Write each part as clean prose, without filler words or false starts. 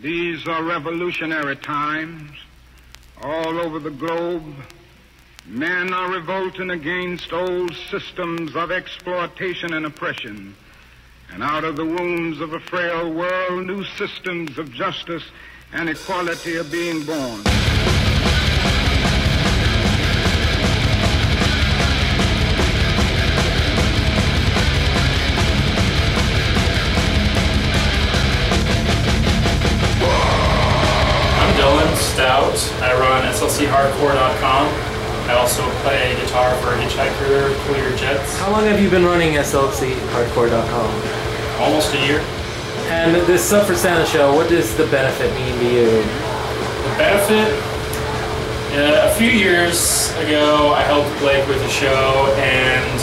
These are revolutionary times. All over the globe, men are revolting against old systems of exploitation and oppression. And out of the wounds of a frail world, new systems of justice and equality are being born. Dylan Stout. I run SLCHardcore.com. I also play guitar for Hitchhiker, Cool Your Jets. How long have you been running SLCHardcore.com? Almost a year. And this Sub for Santa show, what does the benefit mean to you? The benefit? A few years ago, I helped Blake with a show, and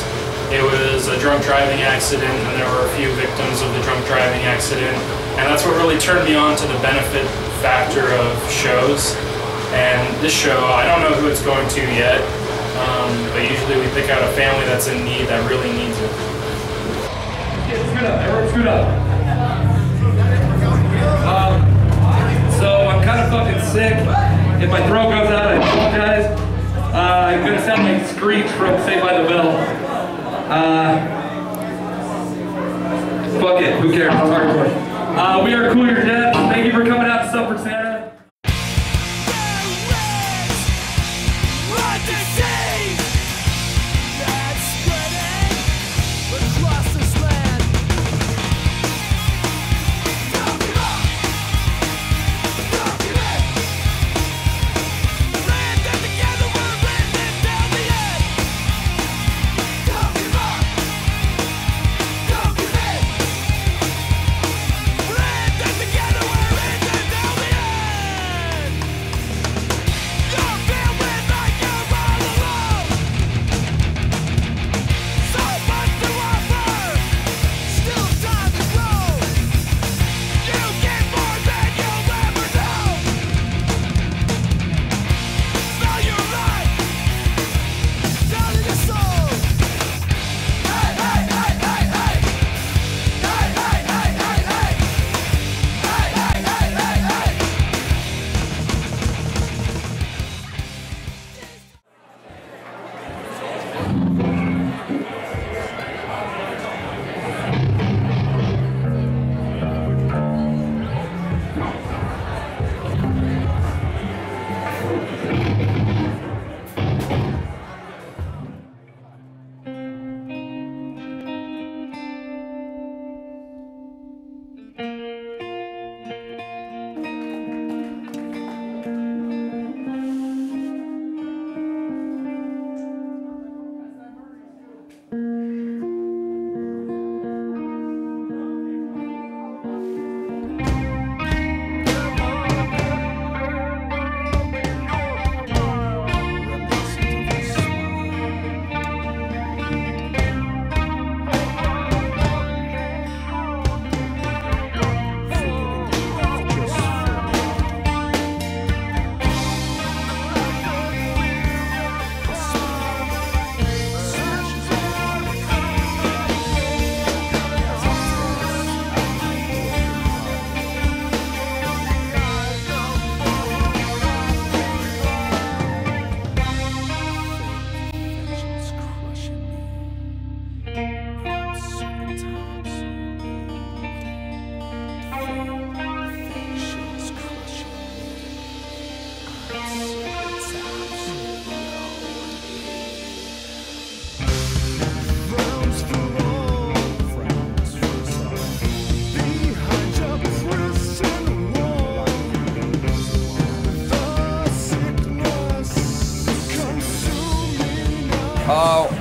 it was a drunk driving accident, and there were a few victims of the drunk driving accident. And that's what really turned me on to the benefit factor of shows. And this show, I don't know who it's going to yet, but usually we pick out a family that's in need, that really needs it. Scoot up, everyone scoot up. So I'm kind of fucking sick. If my throat goes out, I apologize. I'm gonna sound like Screech from Saved by the Bell. Fuck it, who cares? I'm hardcore. We are Cool Your Jets. Thank you for coming out to Sub for Santa.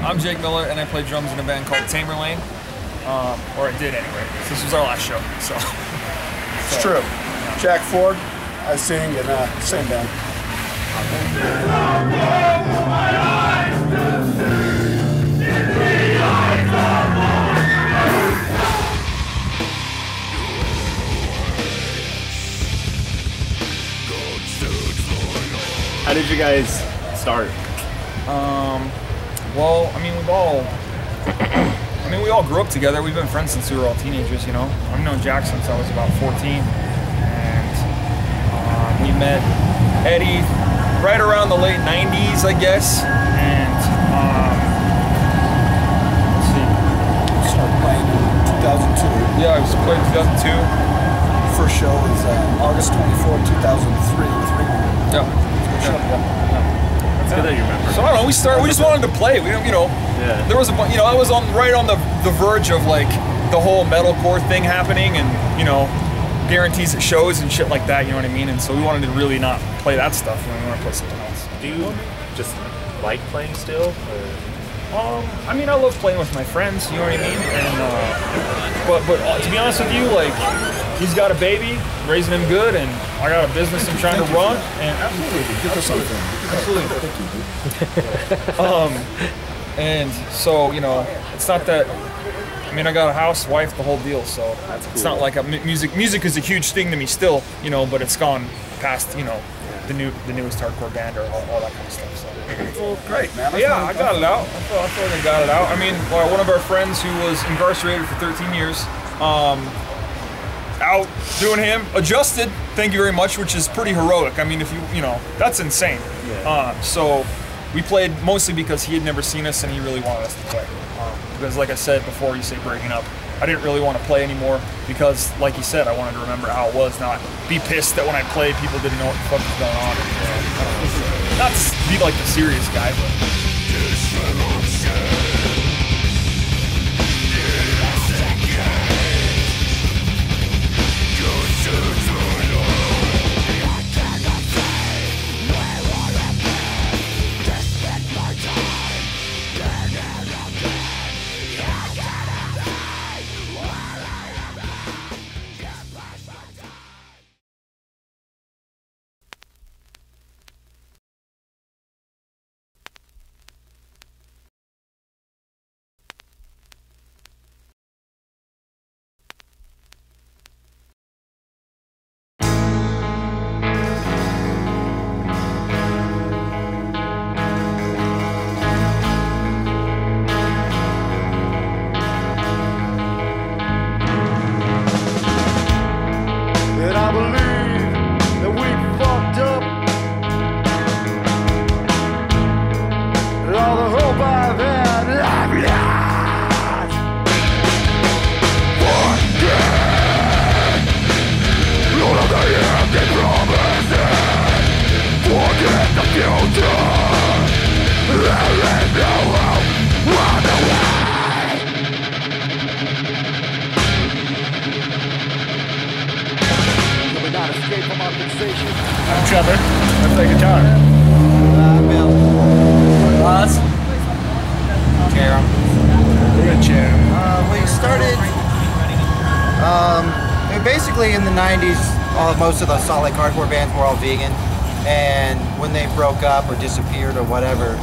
I'm Jake Miller, and I play drums in a band called Tamerlane, or I did anyway. This was our last show, so. It's true. Jack Ford, I sing in the same band. How did you guys start? Well, I mean, we all grew up together. We've been friends since we were all teenagers, you know. I've known Jack since I was about 14, and we met Eddie right around the late 90s, I guess. And let's see. Started playing in 2002. Yeah, I was playing 2002. First show was August 24, 2003 with Ringo. Yeah. It's good that you remember. So I don't know. We just wanted to play. We, you know, Yeah. there was I was right on the verge of like the whole metalcore thing happening, and you know, guarantees at shows and shit like that. You know what I mean? And so we wanted to really not play that stuff. We wanted to play something else. Do you just like playing still? Or? I mean, I love playing with my friends. You know what I mean? And but to be honest with you, like, he's got a baby, raising him good, and I got a business I'm trying to run. And and so, you know, it's not that. I mean, I got a house, wife, the whole deal. So it's not like music is a huge thing to me still, you know. But it's gone past, you know, the newest hardcore band or all that kind of stuff. So. Well, great, man. Yeah, I got it out. I feel like I got it out. I mean, one of our friends who was incarcerated for 13 years, out doing him, adjusted, thank you very much, which is pretty heroic. I mean, if you know, that's insane. Yeah. So we played mostly because he had never seen us and he really wanted us to play. Because like I said before, you say breaking up, I didn't really want to play anymore because, like you said, I wanted to remember how it was, not be pissed that when I played, people didn't know what the fuck was going on. Not to be like the serious guy, but... I'm Trevor. I play guitar. Bill. Ross. Jerem. Good Jerem. We started basically in the 90s. Most of the Salt Lake hardcore bands were all vegan, and when they broke up or disappeared or whatever,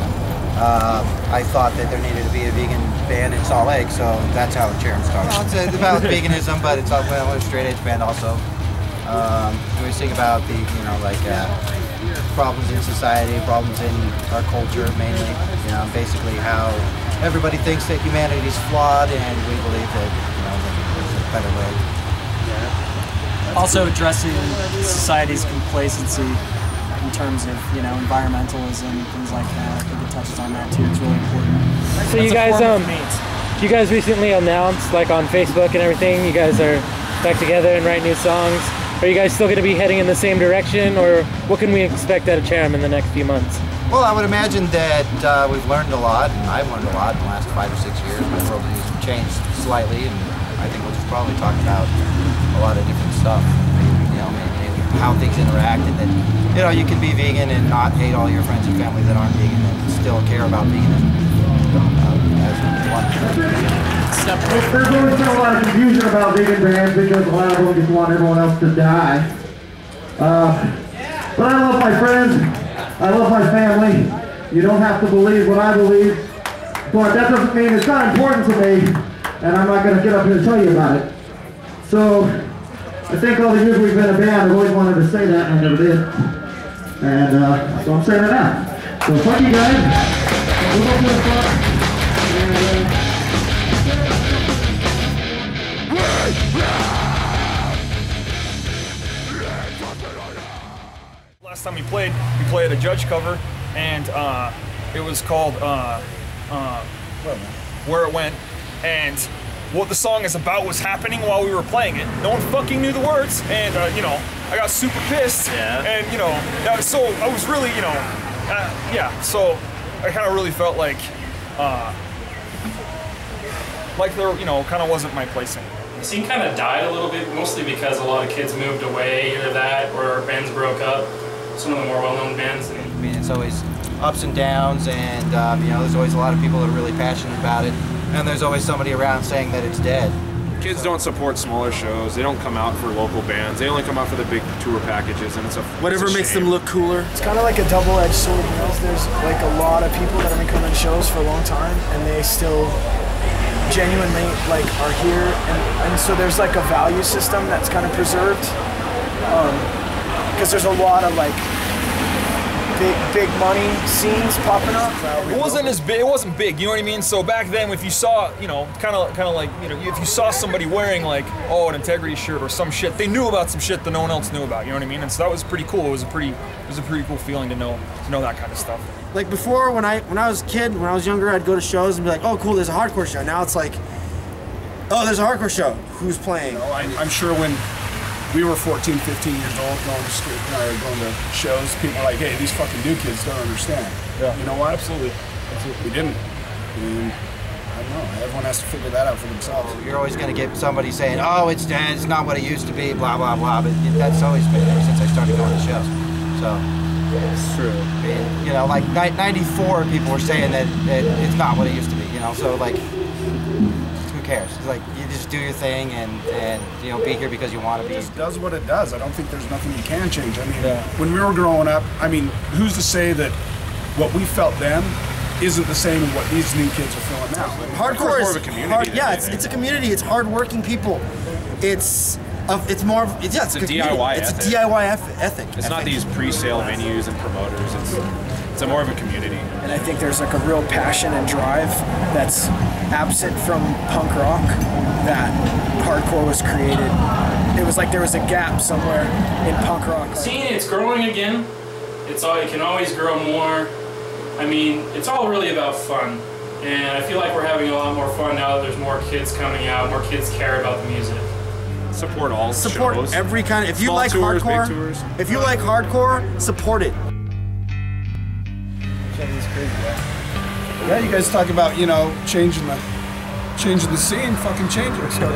I thought that there needed to be a vegan band in Salt Lake, so that's how Jerem started. Well, it's about veganism, but it's also a straight edge band also. We sing about the, you know, like problems in society, problems in our culture mainly. You know, basically how everybody thinks that humanity is flawed, and we believe that, you know, there's a better way. Yeah. Also addressing society's complacency in terms of, you know, environmentalism and things like that. I think it touches on that too. It's really important. So you guys recently announced, like on Facebook and everything, you guys are back together and write new songs. Are you guys still going to be heading in the same direction, or what can we expect out of Cherem in the next few months? Well, I would imagine that we've learned a lot, and I've learned a lot in the last 5 or 6 years. My world has changed slightly, and I think we'll just probably talk about a lot of different stuff. You know, maybe how things interact, and that, you know, you can be vegan and not hate all your friends and family that aren't vegan and still care about veganism. There's always been a lot of confusion about vegan bands because a lot of them just want everyone else to die. But I love my friends. I love my family. You don't have to believe what I believe, but that doesn't mean it's not important to me, and I'm not going to get up here and tell you about it. So I think all the years we've been a band, I've always wanted to say that, and I never did. And so I'm saying it now. So fuck you guys. We'll go to the front. last time we played at a Judge cover, and it was called Where It Went, and what the song is about was happening while we were playing it. No one fucking knew the words, and you know, I got super pissed, and you know, so I was really, you know, yeah, so I kind of really felt like there, you know, kind of wasn't my placing. The scene kind of died a little bit, mostly because a lot of kids moved away, either that or bands broke up. Some of the more well-known bands. I mean, it's always ups and downs, and you know, there's always a lot of people that are really passionate about it, and there's always somebody around saying that it's dead. Kids don't support smaller shows. They don't come out for local bands. They only come out for the big tour packages, and it's whatever makes them look cooler. It's kind of like a double-edged sword. You know, there's like a lot of people that have been coming to shows for a long time, and they still genuinely like are here, and so there's like a value system that's kind of preserved, because there's a lot of like big money scenes popping up. It wasn't as big. It wasn't big. You know what I mean? So back then, if you saw, you know, kind of like, you know, if you saw somebody wearing like, oh, an Integrity shirt or some shit, they knew about some shit that no one else knew about. You know what I mean? And so that was pretty cool. It was a pretty cool feeling to know that kind of stuff. Like before, when I was a kid, when I was younger, I'd go to shows and be like, oh, cool, there's a hardcore show. Now it's like, oh, there's a hardcore show. Who's playing? You know, I'm sure when we were 14, 15 years old, going to shows, people were like, hey, these fucking new kids don't understand. Yeah. You know what? Absolutely. We didn't. And I don't know. Everyone has to figure that out for themselves. You're always going to get somebody saying, oh, it's dead, it's not what it used to be, blah, blah, blah. But that's always been there since I started going to shows. So. It's true. I mean, you know, like 94, people were saying that it's not what it used to be, you know, so like, who cares? It's like, you just do your thing and you know, be here because you want to be. It just does what it does. I don't think there's nothing you can change. I mean, when we were growing up, I mean, who's to say that what we felt then isn't the same as what these new kids are feeling now? Hardcore is more of a community. it's a community. It's hardworking people. It's more. It's a DIY ethic. It's a DIY ethic. It's not these pre-sale venues and promoters. It's a more of a community. And I think there's like a real passion and drive that's absent from punk rock that hardcore was created. It was like there was a gap somewhere in punk rock. Seeing it's growing again. It can always grow more. I mean, it's all really about fun. And I feel like we're having a lot more fun now that there's more kids coming out, more kids care about the music. Support all shows. Every kind of, if you Small like tours, hardcore, big tours. if you like hardcore, support it. Yeah, you guys talk about, you know, changing the scene. Fucking change it. Start